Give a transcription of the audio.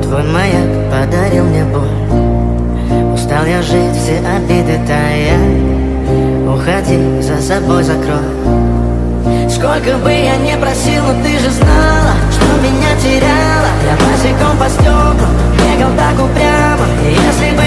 Твой маяк подарил мне боль. Устал я жить, все обиды тая. Уходи, за собой закрой. Сколько бы я не просил, но ты же знала, что меня теряла. Я босиком по стеклам бегал так упрямо. И если